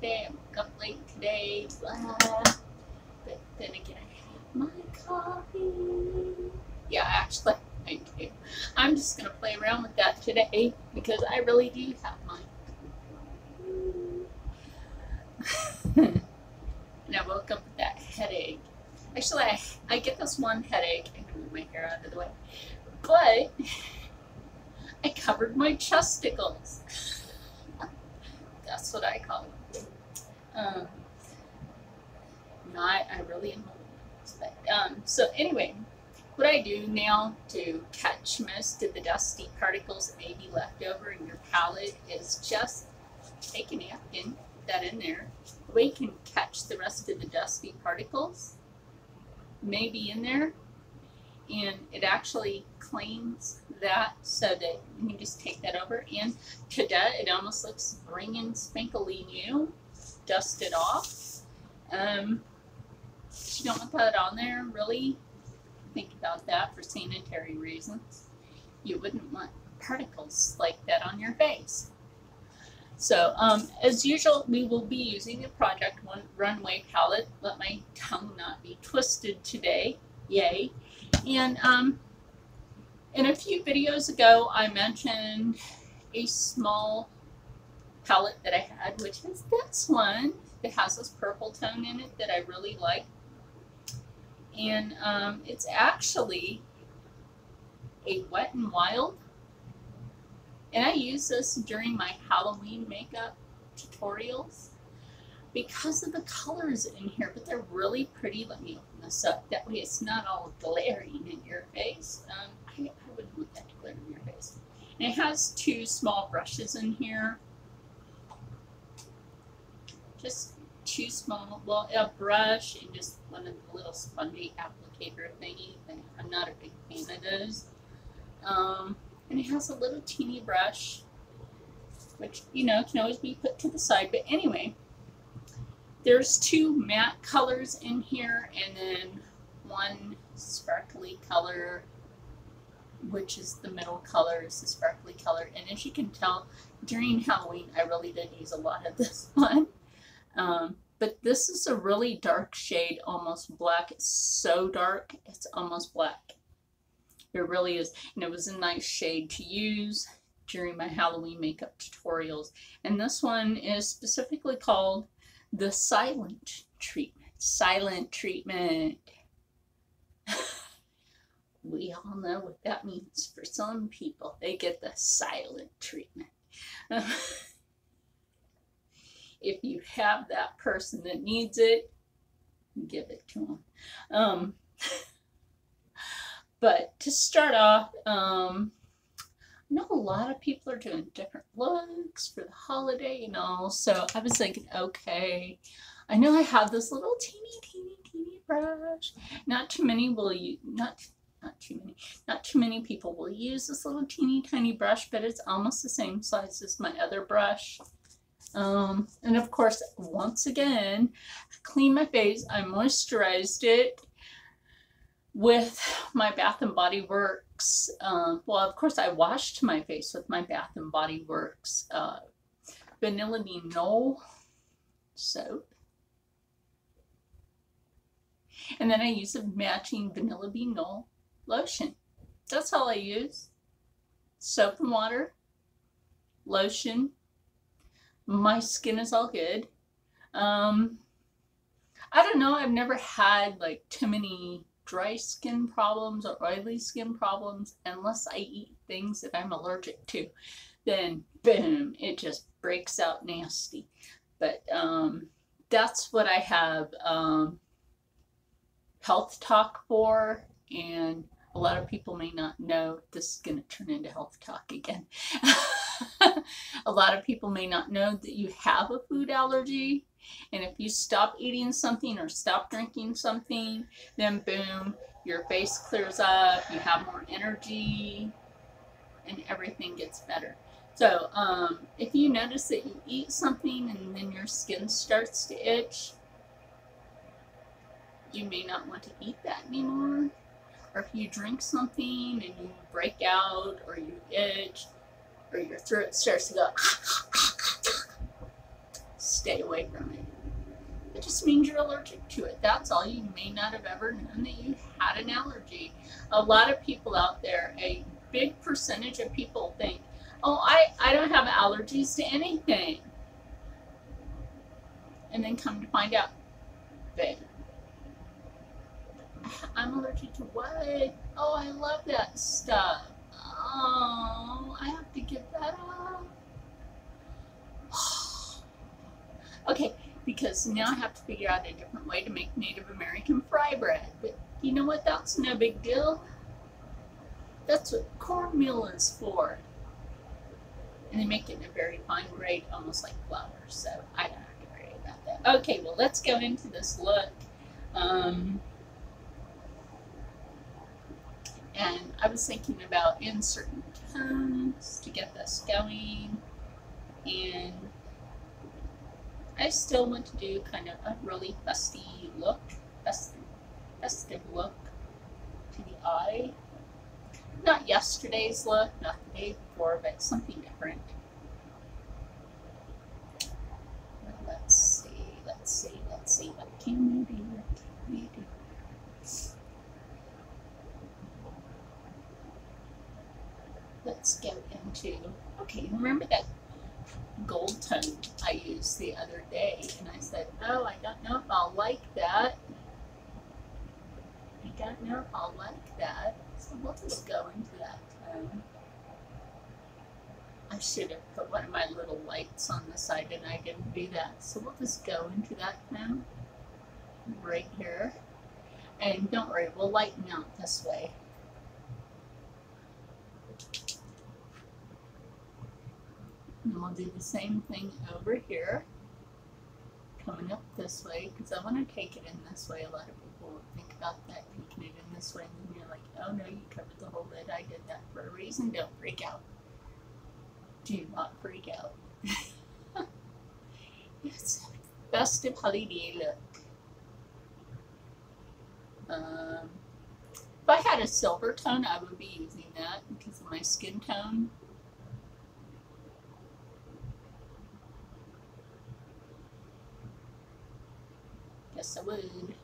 today. I woke up late today. Blah. But then again, I have my coffee. Yeah, actually, I do. I'm just going to play around with that today because I really do have mine. And I woke up with that headache. Actually, I get this one headache. I can move my hair out of the way. But I covered my chesticles. That's what I call it. I really am. But, so anyway, what I do now to catch most of the dusty particles that may be left over in your palette is just take a napkin, put that in there. The way you can catch the rest of the dusty particles may be in there, and it actually cleans that so that you can just take that over. And today it almost looks bringing spankly new, dust it off. You don't want that on there, really. Think about that for sanitary reasons. You wouldn't want particles like that on your face. So, as usual, we will be using the Project Runway palette. Let my tongue not be twisted today. Yay. And in a few videos ago, I mentioned a small palette that I had, which is this one that has this purple tone in it that I really like. And it's actually a Wet n Wild. And I use this during my Halloween makeup tutorials because of the colors in here, but they're really pretty. Let me open this up. That way it's not all glaring in your face. I wouldn't want that to glare in your face. And it has two small brushes in here. Just two small, well, a brush and just one of the little spongy applicator thingy. I'm not a big fan of those. And it has a little teeny brush, which, you know, can always be put to the side. But anyway, there's two matte colors in here and then one sparkly color, which is the middle color, is the sparkly color. And as you can tell, during Halloween, I really did use a lot of this one. But this is a really dark shade, almost black. It's so dark, it's almost black. It really is. And it was a nice shade to use during my Halloween makeup tutorials. And this one is specifically called the Silent Treatment. Silent Treatment. We all know what that means for some people. They get the silent treatment. If you have that person that needs it, give it to them. But to start off, I know a lot of people are doing different looks for the holiday and all, so I was thinking, okay, I know I have this little teeny brush. Not too many will use, not too many people will use this little teeny tiny brush, but it's almost the same size as my other brush. And of course, once again, I cleaned my face. I moisturized it with my Bath & Body Works. Well, of course, I washed my face with my Bath & Body Works Vanilla Bean Knoll soap. And then I use a matching Vanilla Bean Knoll lotion. That's all I use. Soap and water, lotion. My skin is all good. I don't know, I've never had like too many dry skin problems or oily skin problems unless I eat things that I'm allergic to. Then boom, it just breaks out nasty. But that's what I have health talk for, and a lot of people may not know. This is going to turn into health talk again. A lot of people may not know that you have a food allergy, and if you stop eating something or stop drinking something, then boom, your face clears up, you have more energy, and everything gets better. So if you notice that you eat something and then your skin starts to itch, you may not want to eat that anymore. Or if you drink something and you break out or you itch, or your throat starts to go, stay away from it. It just means you're allergic to it. That's all. You may not have ever known that you had an allergy. A lot of people out there, a big percentage of people think, oh, I don't have allergies to anything. And then come to find out, babe, I'm allergic to what? Oh, I love that stuff. Oh, I have to give that up. Okay, because now I have to figure out a different way to make Native American fry bread. But you know what? That's no big deal. That's what cornmeal is for. And they make it in a very fine grade, almost like flour. So I don't have to worry about that. Okay, well, let's go into this look. And I was thinking about inserting tones to get this going. And I still want to do kind of a really festive look to the eye. Not yesterday's look, not the day before, but something different. Well, let's see. What can we do? Let's go into, okay, remember that gold tone I used the other day, and I said, oh, I don't know if I'll like that. So we'll just go into that tone. I should have put one of my little lights on the side, and I didn't do that. So we'll just go into that tone right here. And don't worry, we'll lighten out this way. And we'll do the same thing over here, coming up this way, because I want to take it in this way. A lot of people will think about that, taking it in this way, and then you're like, oh no, you covered the whole lid. I did that for a reason. Don't freak out. Do not freak out. It's a festive holiday look. If I had a silver tone, I would be using that because of my skin tone. Yes, I would.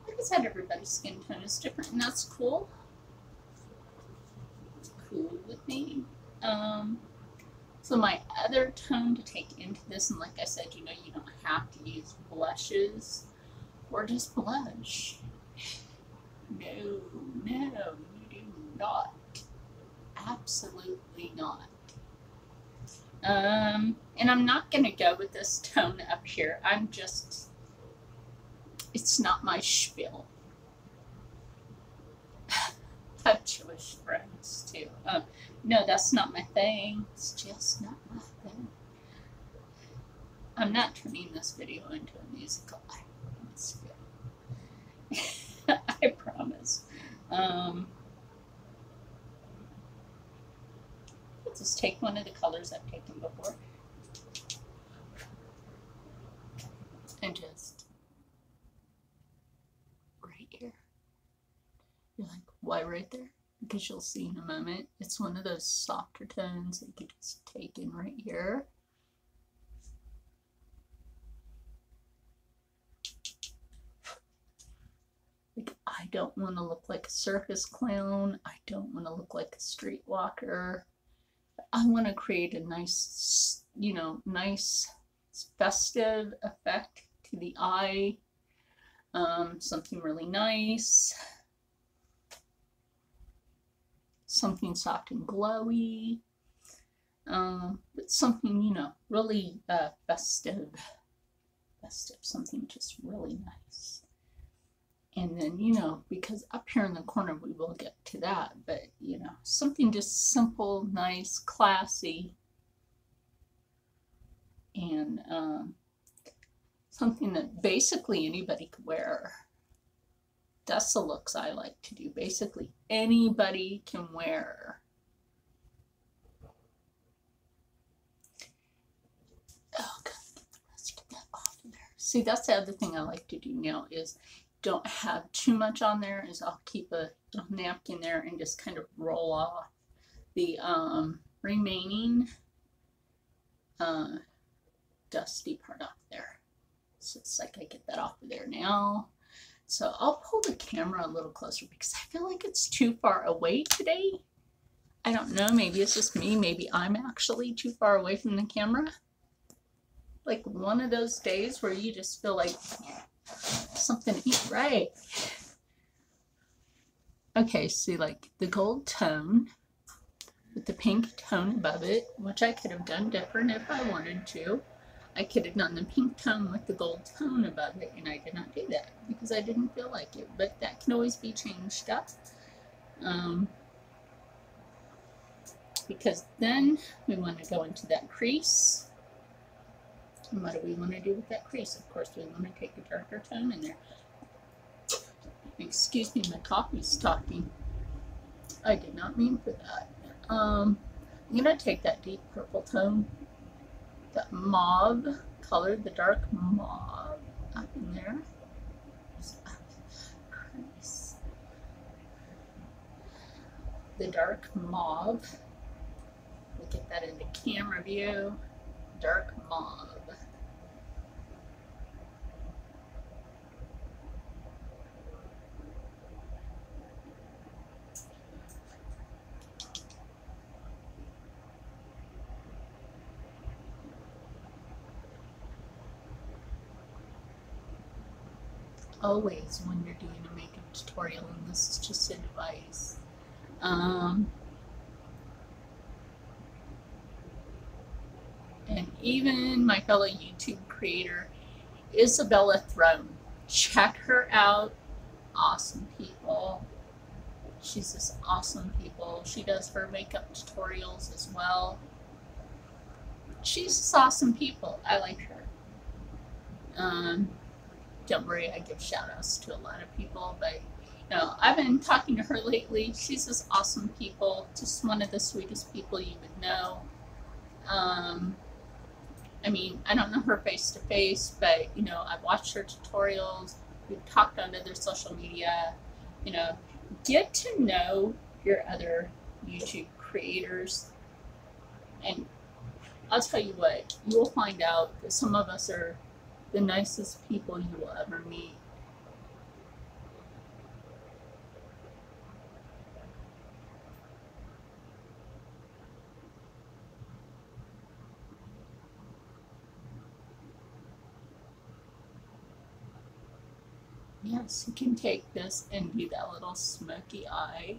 Like I said, everybody's skin tone is different, and that's cool. It's cool with me. So my other tone to take into this, and like I said, you know, you don't have to use blushes or just blush. No, you do not. Absolutely not. And I'm not going to go with this tone up here. It's not my spiel. I have Jewish friends too. No, that's not my thing. It's just not my thing. I'm not turning this video into a musical. I promise you. I promise. Let's just take one of the colors I've taken before and just right here. You're like, why right there? Because you'll see in a moment. It's one of those softer tones that you can just take in right here. Like, I don't want to look like a circus clown. I don't want to look like a streetwalker. I want to create a nice, you know, nice festive effect to the eye. Something really nice. Something soft and glowy. But something, you know, really festive. Something just really nice. And then, you know, because up here in the corner we will get to that, but, you know, something just simple, nice, classy, and something that basically anybody could wear. That's the looks I like to do. Basically anybody can wear. Oh, God, let's get that off of there. See, that's the other thing I like to do now is don't have too much on there, is I'll keep a napkin there and just kind of roll off the remaining dusty part off there. So it's like I get that off of there now. So I'll pull the camera a little closer because I feel like it's too far away today. I don't know, maybe it's just me. Maybe I'm actually too far away from the camera. Like one of those days where you just feel like something ain't right. Okay, see, like the gold tone with the pink tone above it, which I could have done different if I wanted to. I could have done the pink tone with the gold tone above it, and I did not do that because I didn't feel like it. But that can always be changed up. Because then we want to go into that crease. And what do we want to do with that crease? Of course, we want to take a darker tone in there. Excuse me, my coffee's talking. I did not mean for that. I'm going to take that deep purple tone, that mauve color, the dark mauve up in there. Crease. The dark mauve. We'll get that into camera view. Dark mauve. Always when you're doing a makeup tutorial, and this is just advice. And even my fellow YouTube creator, Isabella Throne. Check her out. Awesome people. She's just awesome people. She does her makeup tutorials as well. She's just awesome people. I like her. Don't worry, I give shout outs to a lot of people, but I've been talking to her lately. She's just awesome people. Just one of the sweetest people you would know. I mean, I don't know her face to face, but I've watched her tutorials. We've talked on other social media. Get to know your other YouTube creators, and I'll tell you what, you will find out that some of us are the nicest people you will ever meet. Yes, you can take this and do that little smoky eye.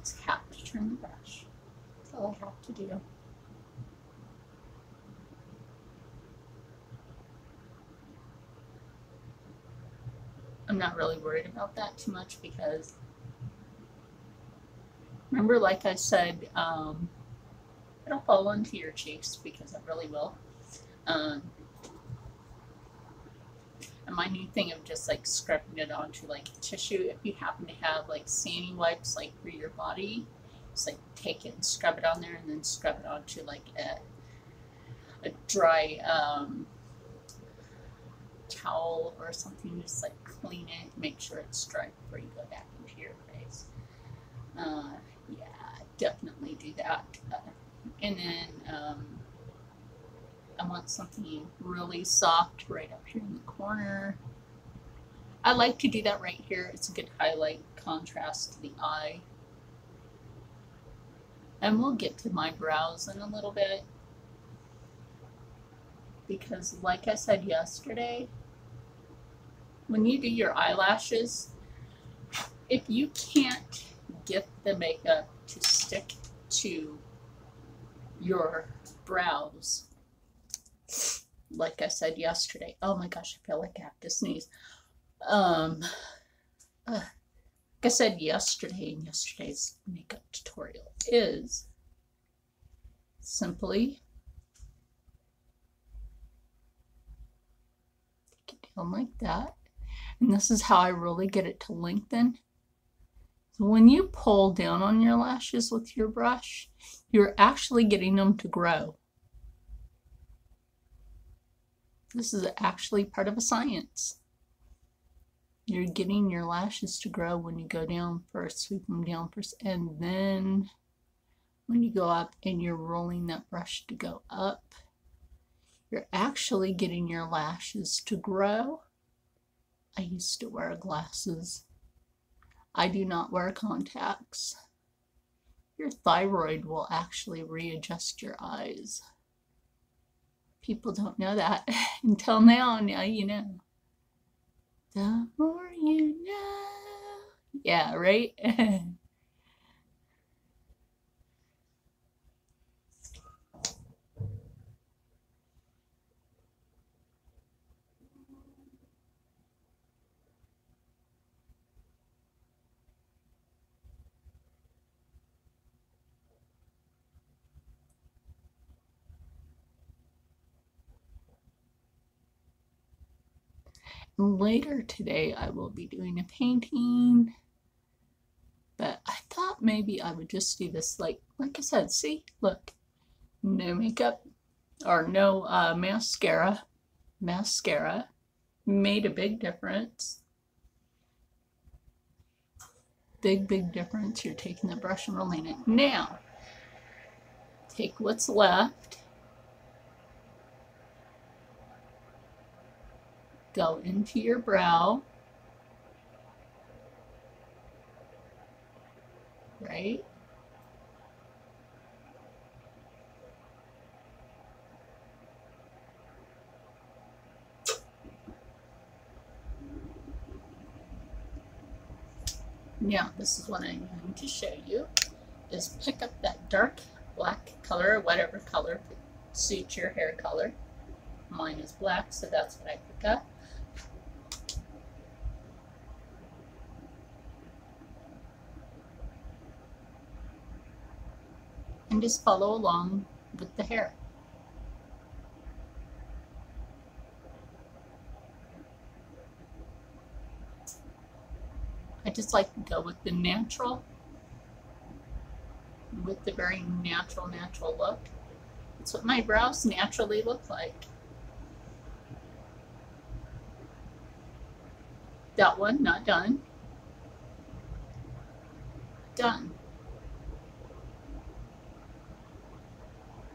Just have to turn the brush. That's all I have to do. I'm not really worried about that too much because remember, like I said, it'll fall into your cheeks because it really will. And my new thing of just like scrubbing it onto like tissue, if you happen to have like sanding wipes like for your body, just like take it and scrub it on there and then scrub it onto like a dry towel or something. Just like clean it, make sure it's dry before you go back into your face. Yeah, definitely do that. And then I want something really soft right up here in the corner. I like to do that right here. It's a good highlight contrast to the eye. And we'll get to my brows in a little bit. Because like I said yesterday, when you do your eyelashes, if you can't get the makeup to stick to your brows, like I said yesterday, oh my gosh, I feel like I have to sneeze. Like I said yesterday in yesterday's makeup tutorial is simply take it down like that. And this is how I really get it to lengthen. So when you pull down on your lashes with your brush, you're actually getting them to grow. This is actually part of a science. You're getting your lashes to grow when you go down first, sweep them down first, and then when you go up and you're rolling that brush to go up, you're actually getting your lashes to grow. I used to wear glasses. I do not wear contacts. Your thyroid will actually readjust your eyes. People don't know that until now. Now you know. The more you know. Yeah, right? Later today I will be doing a painting, but I thought maybe I would just do this like I said, see, look, no makeup or no mascara made a big difference. Big difference. You're taking the brush and rolling it. Now take what's left, go into your brow, right? Now, this is what I'm going to show you, is pick up that dark black color, whatever color suits your hair color. Mine is black, so that's what I pick up. And just follow along with the hair. I just like to go with the natural, with the very natural look. It's what my brows naturally look like. That one, not done. Done.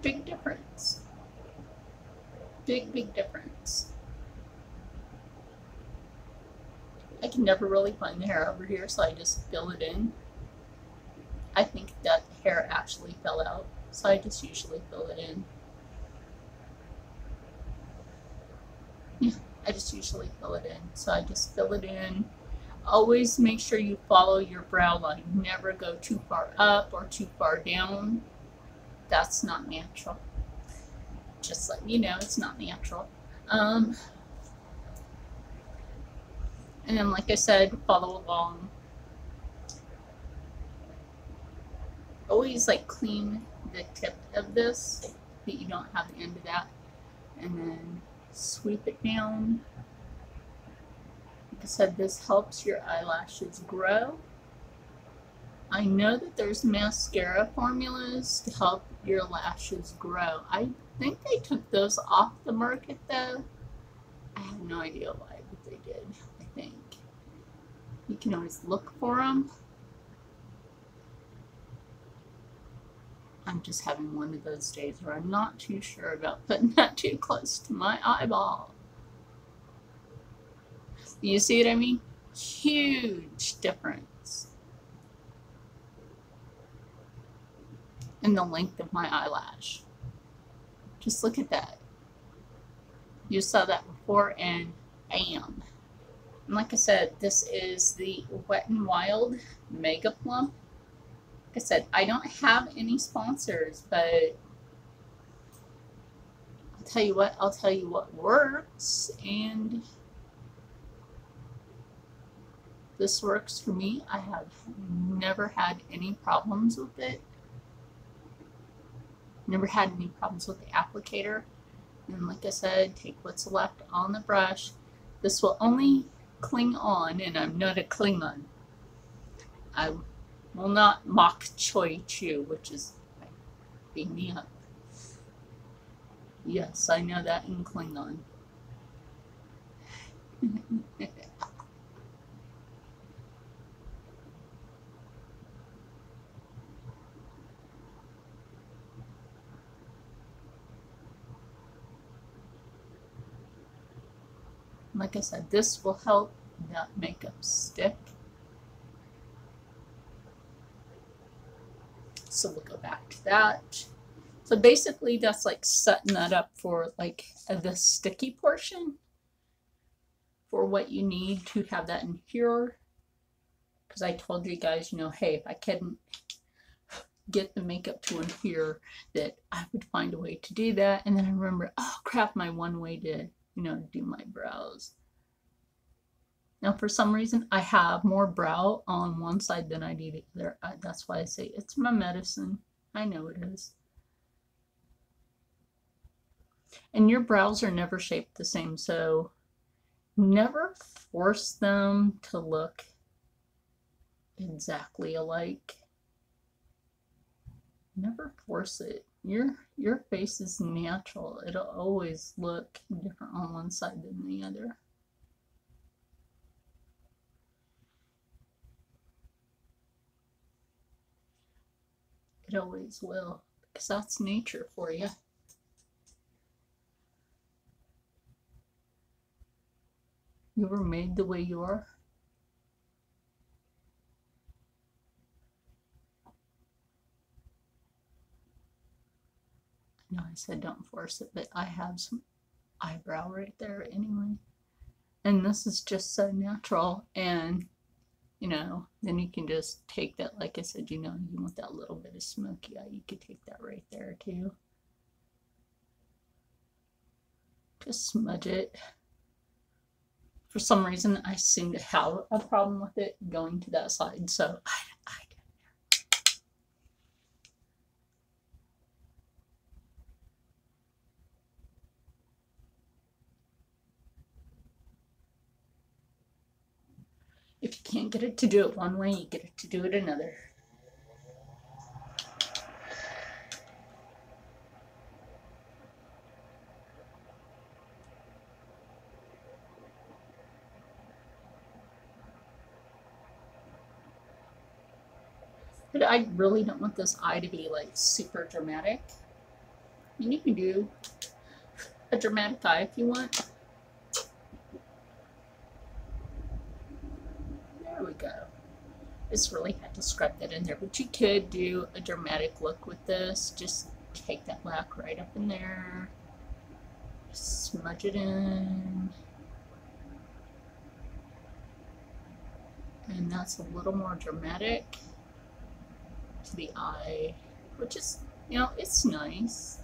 Big difference. Big difference. I can never really find the hair over here, so I just fill it in. I think that hair actually fell out, so I just usually fill it in. Yeah, I just usually fill it in, so I just fill it in. Always make sure you follow your brow line. Never go too far up or too far down. That's not natural. Just let you know, it's not natural. And then, like I said, follow along. Always like clean the tip of this, that you don't have the end of that. And then sweep it down. Like I said, this helps your eyelashes grow. I know that there's mascara formulas to help your lashes grow. I think they took those off the market though. I have no idea why, but they did. I think you can always look for them. I'm just having one of those days where I'm not too sure about putting that too close to my eyeball. You see what I mean? Huge difference in the length of my eyelash. Just look at that. You saw that before and bam. And like I said, this is the Wet n Wild Mega Plump. Like I said, I don't have any sponsors, but I'll tell you what works, and this works for me. I have never had any problems with it. Never had any problems with the applicator. And like I said, take what's left on the brush. This will only cling on, and I'm not a Klingon. I will not mock Choi Chu, which is beat me up. Yes, I know that in Klingon. Like I said, this will help that makeup stick. So we'll go back to that. So basically that's like setting that up for like the sticky portion for what you need to have that in here. Because I told you guys, you know, hey, if I couldn't get the makeup to in here, that I would find a way to do that. And then I remember, oh crap, my one way to, you know, do my brows. Now, for some reason, I have more brow on one side than I do the other. That's why I say it's my medicine. I know it is. And your brows are never shaped the same, so never force them to look exactly alike. Never force it. Your face is natural. It'll always look different on one side than the other. It always will, because that's nature for you. You were made the way you are. No, I said don't force it, but I have some eyebrow right there anyway. And this is just so natural, and you know, then you can just take that, like I said, you know, you want that little bit of smoky eye, you could take that right there too. Just smudge it. For some reason, I seem to have a problem with it going to that side, so I if you can't get it to do it one way, you get it to do it another. But I really don't want this eye to be like super dramatic. And you can do a dramatic eye if you want. There we go. Just really had to scrub that in there, but you could do a dramatic look with this. Just take that black right up in there, smudge it in, and that's a little more dramatic to the eye, which is, you know, it's nice,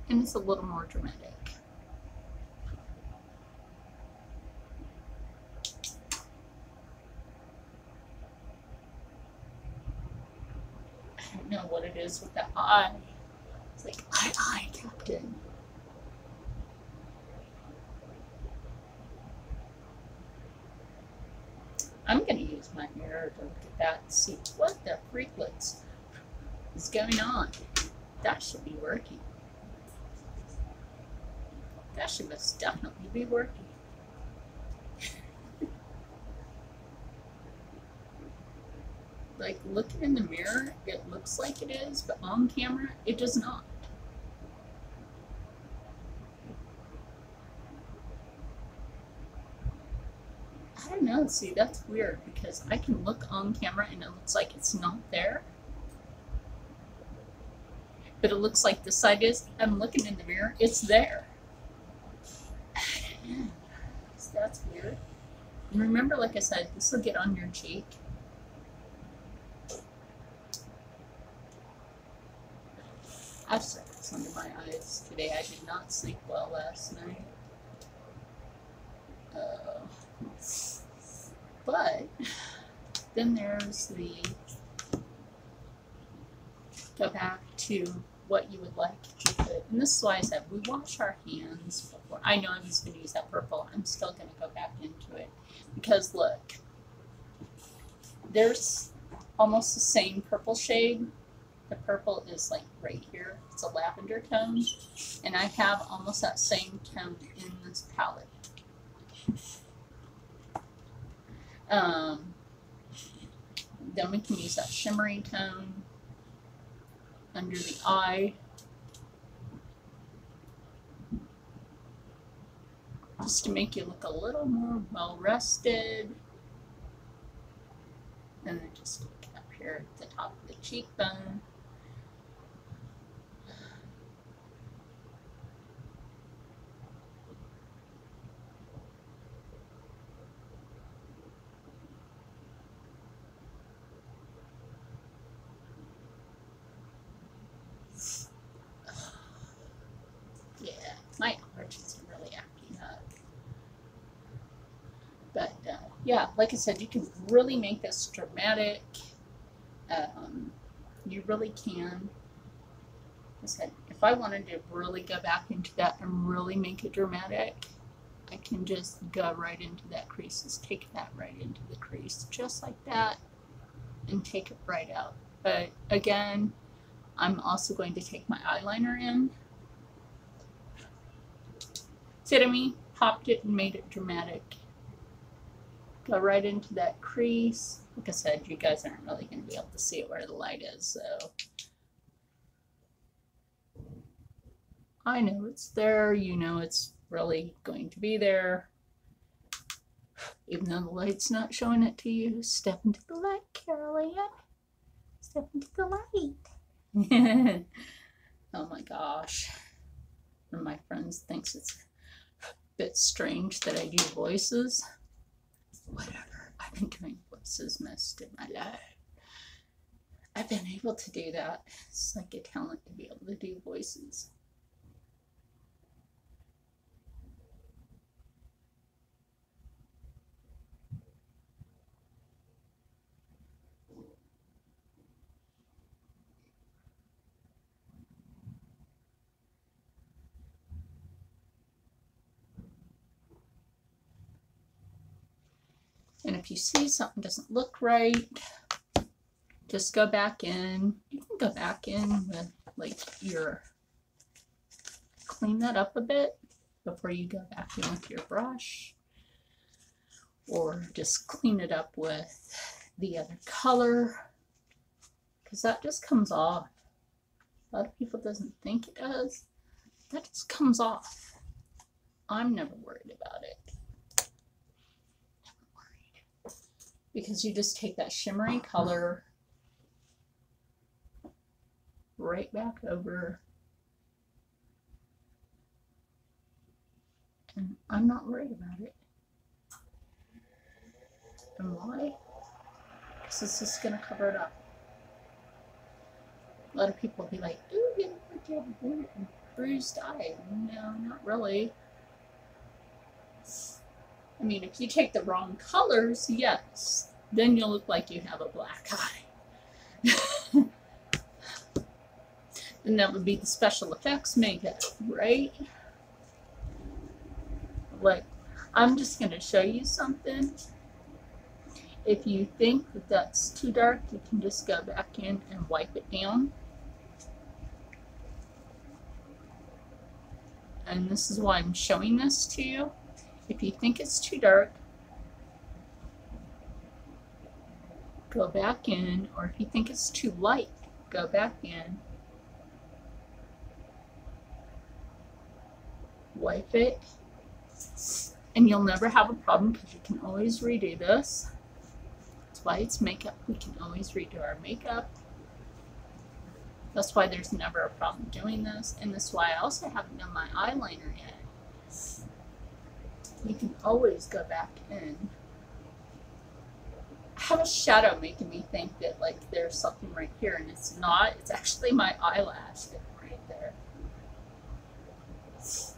and it's a little more dramatic. I don't know what it is with the eye. It's like eye, Captain. I'm going to use my mirror to look at that and see what the freaklets is going on. That should be working. That should most definitely be working. Like, looking in the mirror, it looks like it is, but on camera, it does not. I don't know, see, that's weird, because I can look on camera and it looks like it's not there. But it looks like the side is, I'm looking in the mirror, it's there. So that's weird. And remember, like I said, this will get on your cheek. I've circles under my eyes today. I did not sleep well last night. But then there's the go back to what you would like to put. And this is why I said we wash our hands before. I know I was going to use that purple. I'm still going to go back into it. Because look, there's almost the same purple shade. The purple is like right here. It's a lavender tone. And I have almost that same tone in this palette. Then we can use that shimmery tone under the eye. Just to make you look a little more well rested. And then just up here at the top of the cheekbone. Yeah, my arches are really acting up. But yeah, like I said, you can really make this dramatic. You really can. Like I said, if I wanted to really go back into that and really make it dramatic, I can just go right into that crease. Just take that right into the crease, just like that, and take it right out. But again, I'm also going to take my eyeliner in. See what I mean? Popped it and made it dramatic. Go right into that crease. Like I said, you guys aren't really going to be able to see it where the light is, so. I know it's there, you know it's really going to be there. Even though the light's not showing it to you, step into the light, Carol Ann. Step into the light. Oh my gosh. One of my friends thinks it's a bit strange that I do voices. Whatever, I've been doing voices most of my life. I've been able to do that. It's like a talent to be able to do voices. And if you see something doesn't look right, just go back in. You can go back in with like clean that up a bit before you go back in with your brush. Or just clean it up with the other color, because that just comes off. A lot of people doesn't think it does. That just comes off. I'm never worried about it. Because you just take that shimmery color right back over, and I'm not worried about it. And why? Because it's just going to cover it up. A lot of people will be like, ooh, you look like you have a bruised eye. No, not really. I mean, if you take the wrong colors, yes, then you'll look like you have a black eye. And that would be the special effects makeup, right? Like, I'm just going to show you something. If you think that that's too dark, you can just go back in and wipe it down. And this is why I'm showing this to you. If you think it's too dark, go back in, or if you think it's too light, go back in, wipe it, and you'll never have a problem because you can always redo this. That's why it's makeup. We can always redo our makeup. That's why there's never a problem doing this, and that's why I also haven't done my eyeliner yet. You can always go back in. I have a shadow making me think that like there's something right here, and it's not. It's actually my eyelash right there.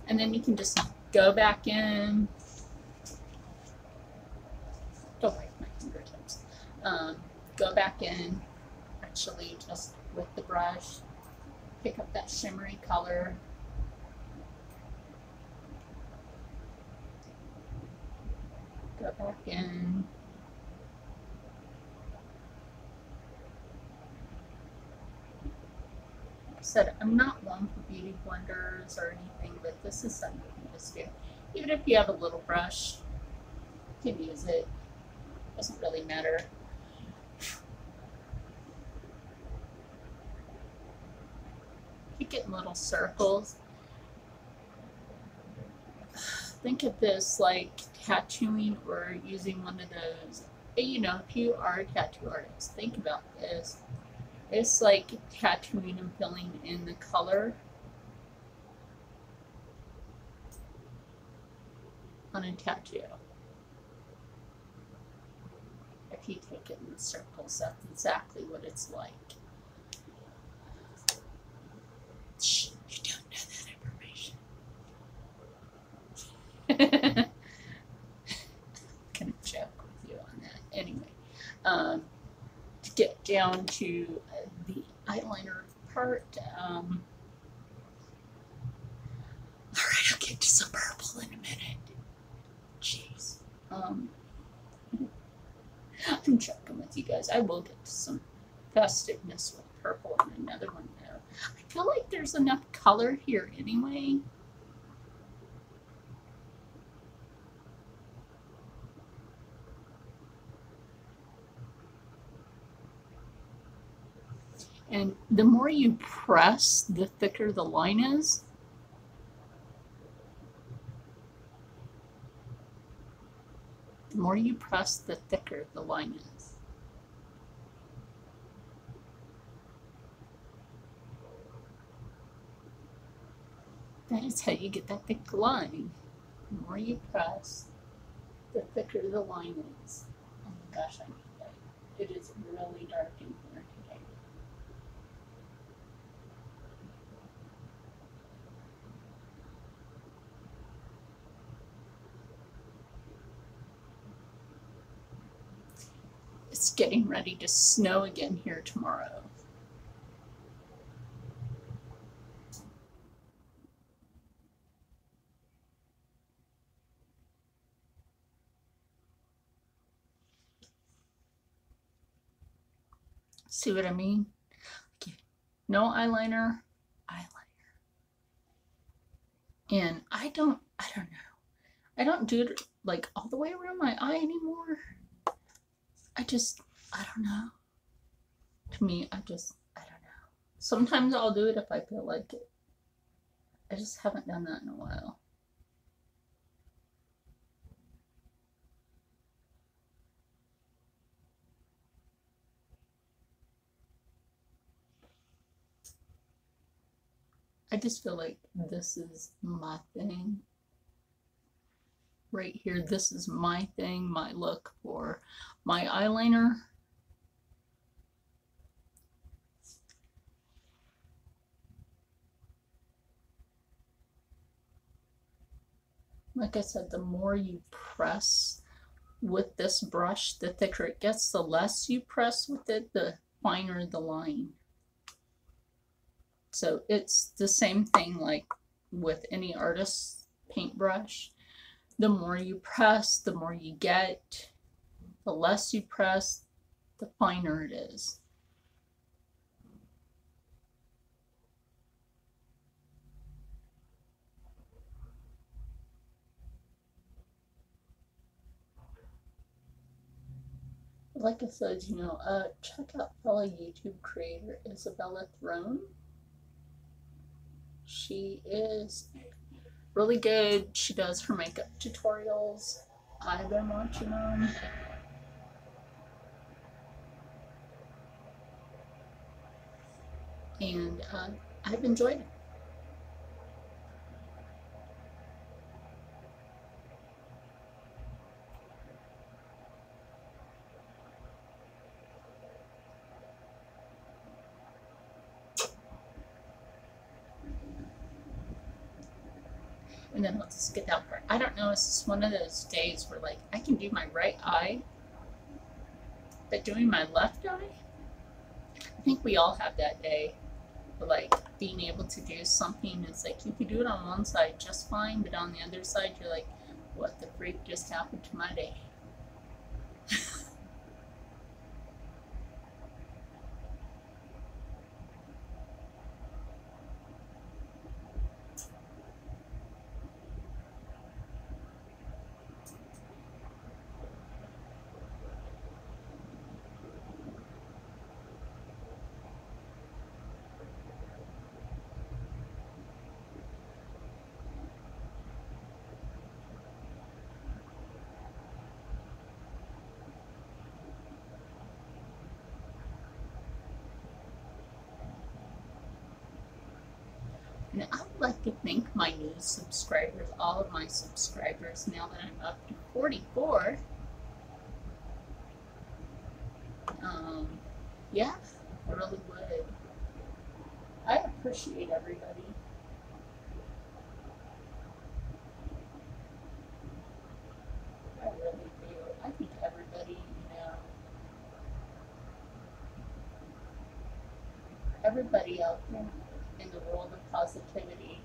And then you can just go back in. Don't wipe my fingertips. Go back in, actually just with the brush, pick up that shimmery color. Go back in. Like I said, I'm not one for beauty blenders or anything, but this is something you can just do. Even if you have a little brush, You can use it. Doesn't really matter. You get little circles. Think of this like tattooing or using one of those. You know, if you are a tattoo artist, think about this. It's like tattooing and filling in the color on a tattoo. If you take it in circles, that's exactly what it's like. Shh, you don't know that information. Kind of joke with you on that. Anyway, to get down to the eyeliner part. All right, I'll get to some purple in a minute. Jeez. I'm joking with you guys. I will get to some festiveness with purple and another one though. I feel like there's enough color here anyway. And the more you press, the thicker the line is. The more you press, the thicker the line is. That is how you get that thick line. The more you press, the thicker the line is. Oh my gosh, I need that. It is really dark in here today. It's getting ready to snow again here tomorrow. See what I mean? Okay. No eyeliner, eyeliner. And I don't know. I don't do it like all the way around my eye anymore. I don't know. To me, I don't know. Sometimes I'll do it if I feel like it. I just haven't done that in a while. I just feel like this is my thing. Right here, this is my thing, my look for my eyeliner. Like I said, the more you press with this brush, the thicker it gets. The less you press with it, the finer the line. So it's the same thing like with any artist's paintbrush. The more you press, the more you get. The less you press, the finer it is. Like I said, you know, check out fellow YouTube creator Isabella Throne. She is really good. She does her makeup tutorials. I've been watching them. And I've enjoyed it. And then let's just get that part. I don't know, it's just one of those days where like I can do my right eye, but doing my left eye, I think we all have that day. But like being able to do something, it's like you can do it on one side just fine, but on the other side you're like, what the freak just happened to my day? And I would like to thank my new subscribers, all of my subscribers, now that I'm up to 44. Yeah, I really would. I appreciate everybody. I really do. I think everybody, everybody out there in the world of positivity,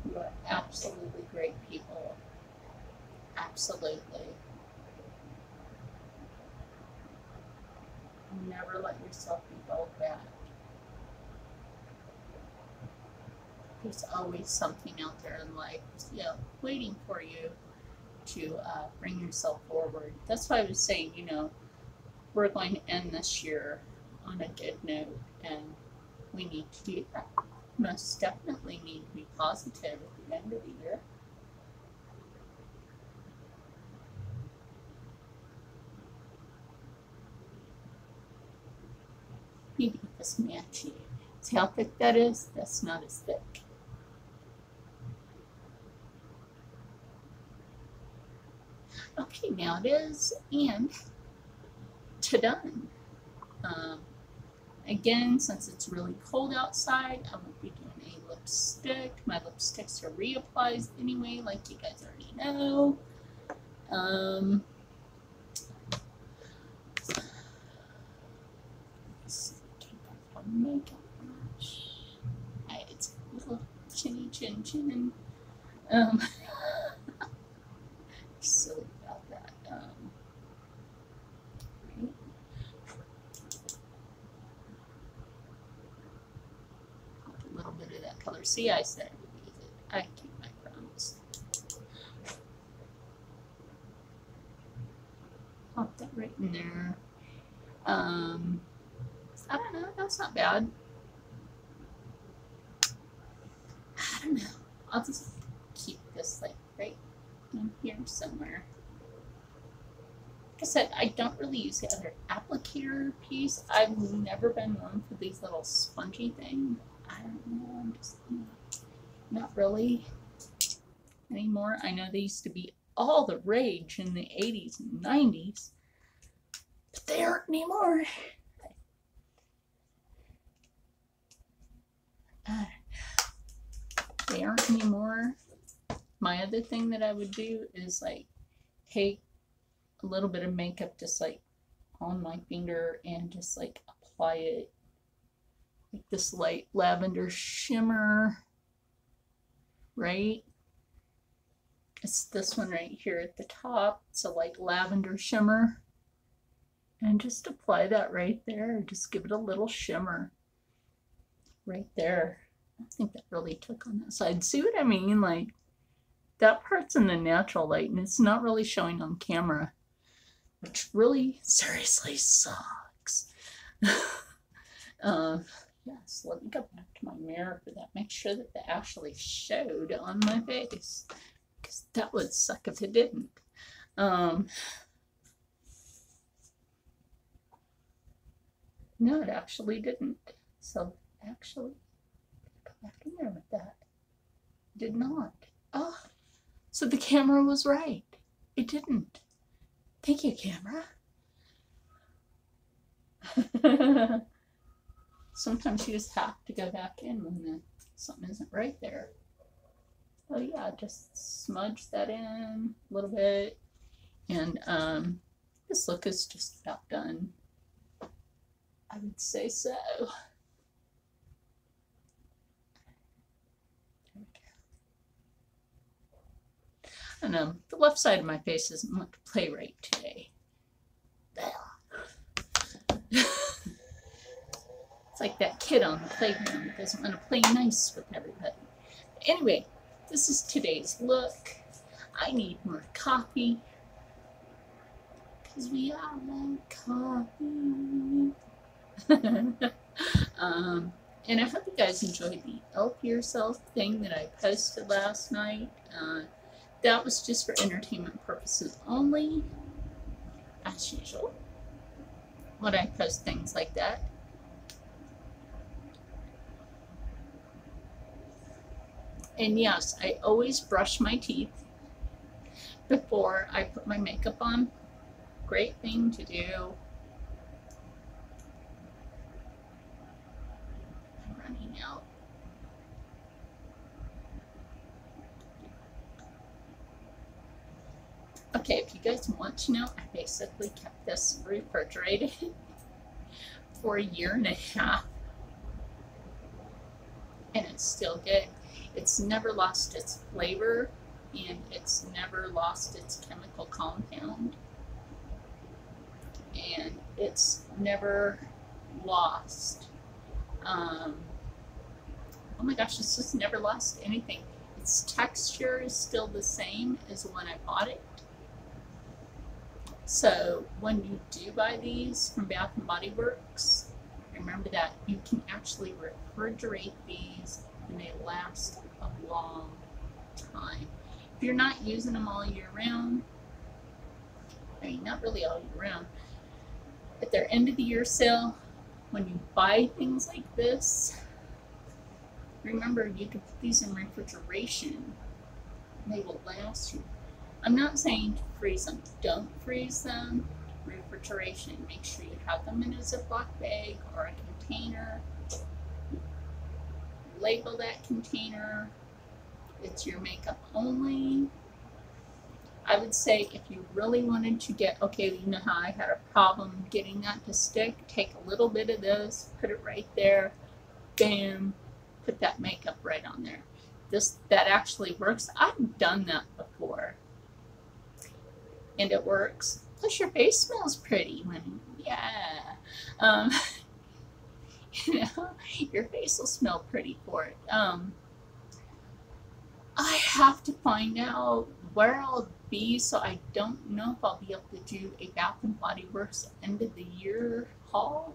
you are absolutely great people. Absolutely. Never let yourself be held back. There's always something out there in life, waiting for you to bring yourself forward. That's why I was saying, we're going to end this year on a good note, and we need to do that. Most definitely need to be positive at the end of the year. Maybe this matchy. See how thick that is? That's not as thick. Okay, now it is, and done. Again, since it's really cold outside, I won't be doing a lipstick. My lipsticks are reapplies anyway, like you guys already know. Makeup brush. It's a little chinny chin chin. Silly about that. Right. A little bit of that color. See, I said I would use it. I keep my promise. Pop that right in there. I don't know. That's not bad. I don't know. I'll just keep this like right in here somewhere. Like I said, I don't really use the other applicator piece. I've never been one for these little spongy things. I don't know. I'm just not really anymore. I know they used to be all the rage in the 80s and 90s, but they aren't anymore. They aren't anymore. My other thing that I would do is like take a little bit of makeup just like on my finger and just like apply it like this light lavender shimmer, right? It's this one right here at the top. It's a light lavender shimmer, and just apply that right there. Just give it a little shimmer right there. I think that really took on that side. See what I mean? Like, that part's in the natural light and it's not really showing on camera, which really seriously sucks. Yes, let me go back to my mirror for that. Make sure that that actually showed on my face, because that would suck if it didn't. No, it actually didn't. So actually, go back in there with that. It did not. Oh, so the camera was right. It didn't. Thank you, camera. Sometimes you just have to go back in when something isn't right there. Oh yeah, just smudge that in a little bit. And this look is just about done. I would say so. I don't know, the left side of my face doesn't want to play right today. It's like that kid on the playground that doesn't want to play nice with everybody. Anyway, this is today's look. I need more coffee, because we all like coffee. And I hope you guys enjoyed the Help Yourself thing that I posted last night. That was just for entertainment purposes only, as usual, when I post things like that. And yes, I always brush my teeth before I put my makeup on. Great thing to do. I'm running out. Okay, if you guys want to know, I basically kept this refrigerated for a year and a half. And it's still good. It's never lost its flavor, and it's never lost its chemical compound. And it's never lost, oh my gosh, it's just never lost anything. Its texture is still the same as when I bought it. So when you do buy these from Bath and Body Works, remember that you can actually refrigerate these and they last a long time. If you're not using them all year round, I mean, not really all year round, at their end of the year sale, when you buy things like this, remember you can put these in refrigeration and they will last you. I'm not saying to freeze them. Don't freeze them. Refrigeration. Make sure you have them in a Ziploc bag or a container. Label that container. It's your makeup only. I would say if you really wanted to get, okay, you know how I had a problem getting that to stick, take a little bit of this, put it right there, bam, put that makeup right on there. That actually works. I've done that before. And it works. Plus your face smells pretty when, yeah. You know, your face will smell pretty for it. I have to find out where I'll be, so I don't know if I'll be able to do a Bath and Body Works end of the year haul.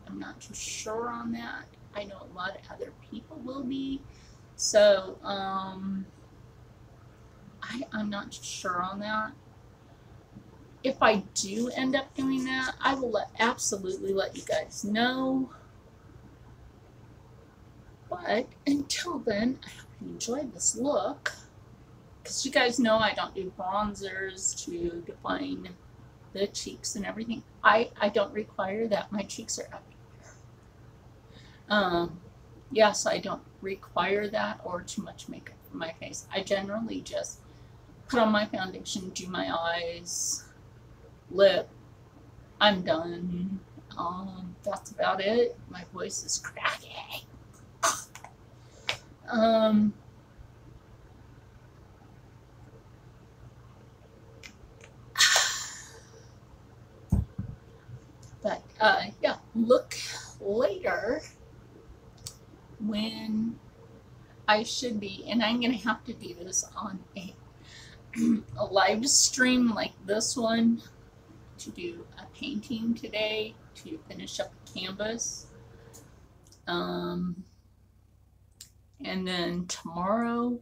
I'm not too sure on that. I know a lot of other people will be, so I'm not sure on that. If I do end up doing that, I will absolutely let you guys know. But until then, I hope you enjoyed this look. Because you guys know I don't do bronzers to define the cheeks and everything. I don't require that. My cheeks are up here. Yes, I don't require that or too much makeup for my face. I generally just put on my foundation, do my eyes, lip, I'm done. That's about it. My voice is cracking. But yeah, look later when I should be, and I'm gonna have to do this on a live stream like this one, to do a painting today to finish up a canvas. And then tomorrow,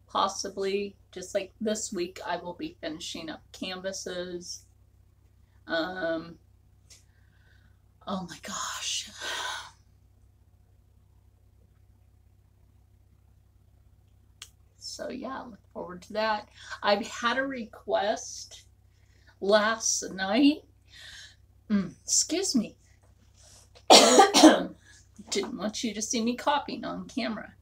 possibly, just like this week, I will be finishing up canvases. Oh my gosh. So yeah, look forward to that. I've had a request last night. Excuse me. Didn't want you to see me coughing on camera.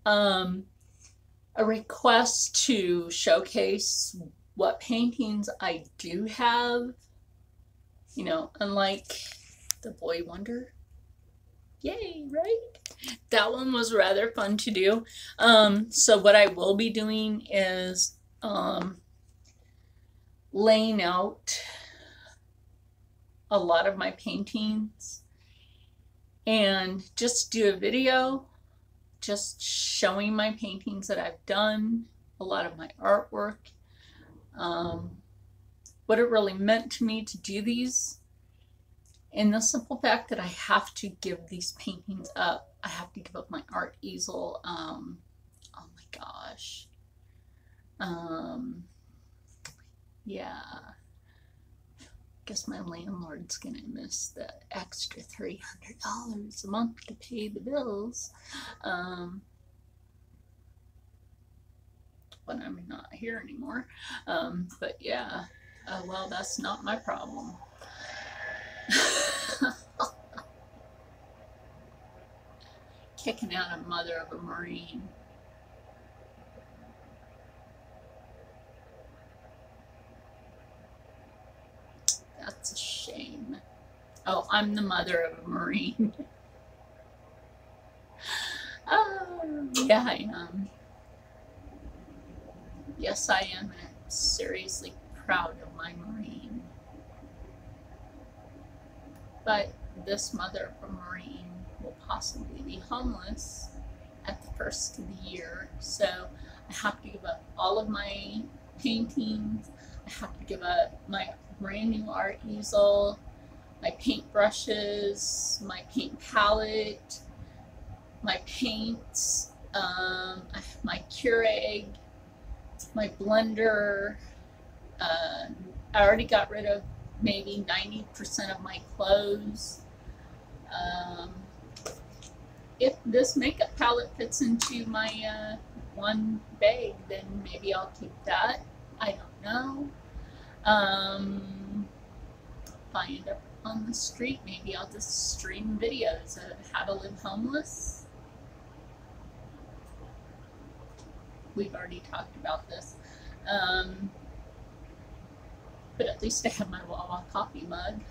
A request to showcase what paintings I do have. You know, unlike the Boy Wonder. Yay, right? That one was rather fun to do. So what I will be doing is laying out a lot of my paintings and just do a video just showing my paintings that I've done, a lot of my artwork, what it really meant to me to do these, and the simple fact that I have to give these paintings up. I have to give up my art easel. Oh my gosh. Yeah. Guess my landlord's gonna miss the extra $300 a month to pay the bills. when I'm not here anymore. But yeah, well, that's not my problem. Kicking out a mother of a Marine. That's a shame. Oh, I'm the mother of a Marine. Oh, yeah, I am. Yes, I am, and I'm seriously proud of my Marine. But this mother of a Marine will possibly be homeless at the first of the year, so I have to give up all of my paintings. I have to give up my brand new art easel, my paint brushes, my paint palette, my paints, my Keurig, my blender. I already got rid of maybe 90% of my clothes. If this makeup palette fits into my one bag, then maybe I'll keep that. I don't know. If I end up on the street, maybe I'll just stream videos of how to live homeless. We've already talked about this. But at least I have my Wawa coffee mug,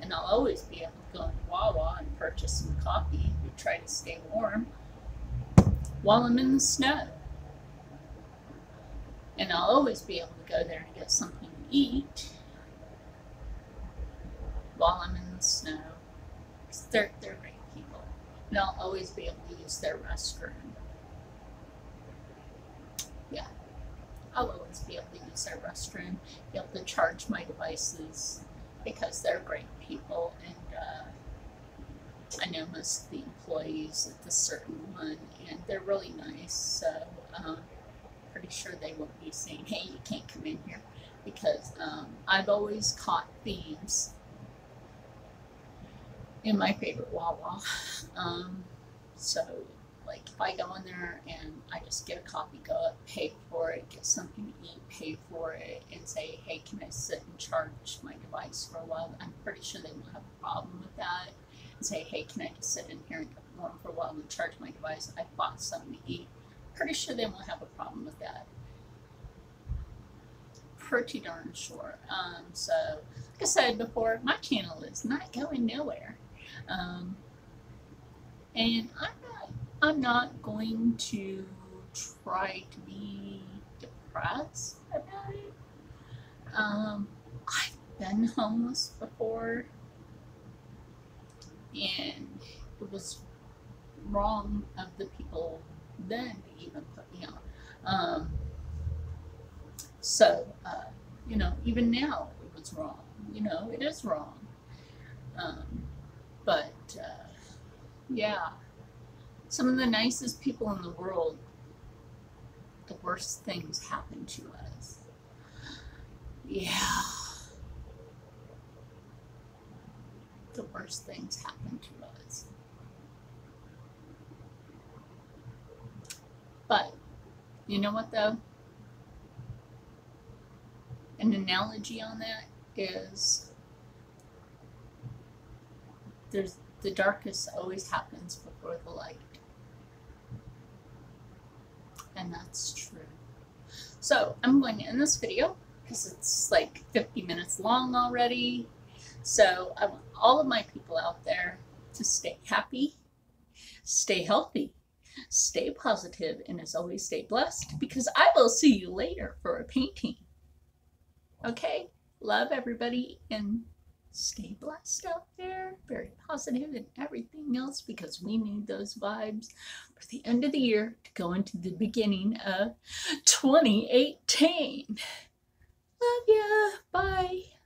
and I'll always be able to go into Wawa and purchase some coffee to try to stay warm while I'm in the snow. And I'll always be able to go there and get something to eat while I'm in the snow. They're great people. And I'll always be able to use their restroom. Yeah. I'll always be able to use their restroom, be able to charge my devices, because they're great people, and I know most of the employees at the certain one, and they're really nice, so pretty sure they won't be saying, hey, you can't come in here, because I've always caught thieves in my favorite Wawa. So like if I go in there and I just get a coffee, go up, pay for it, get something to eat, pay for it, and say, hey, can I sit and charge my device for a while? I'm pretty sure they won't have a problem with that. And say, hey, can I just sit in here and get warm for a while and charge my device? I bought something to eat. Pretty sure they won't have a problem with that. Pretty darn sure. So, like I said before, my channel is not going nowhere. And I'm not going to try to be depressed about it. I've been homeless before, and it was wrong of the people then to even put me on. So, you know, even now it was wrong. You know, it is wrong. But, yeah. Some of the nicest people in the world, the worst things happen to us. Yeah. The worst things happen to us. But, you know what though? An analogy on that is the darkest always happens before the light. And that's true. So I'm going to end this video because it's like 50 minutes long already. So I want all of my people out there to stay happy, stay healthy, stay positive, and as always, stay blessed, because I will see you later for a painting. Okay? Love everybody, and stay blessed out there, very positive and everything else, because we need those vibes for the end of the year to go into the beginning of 2018. Love ya. Bye.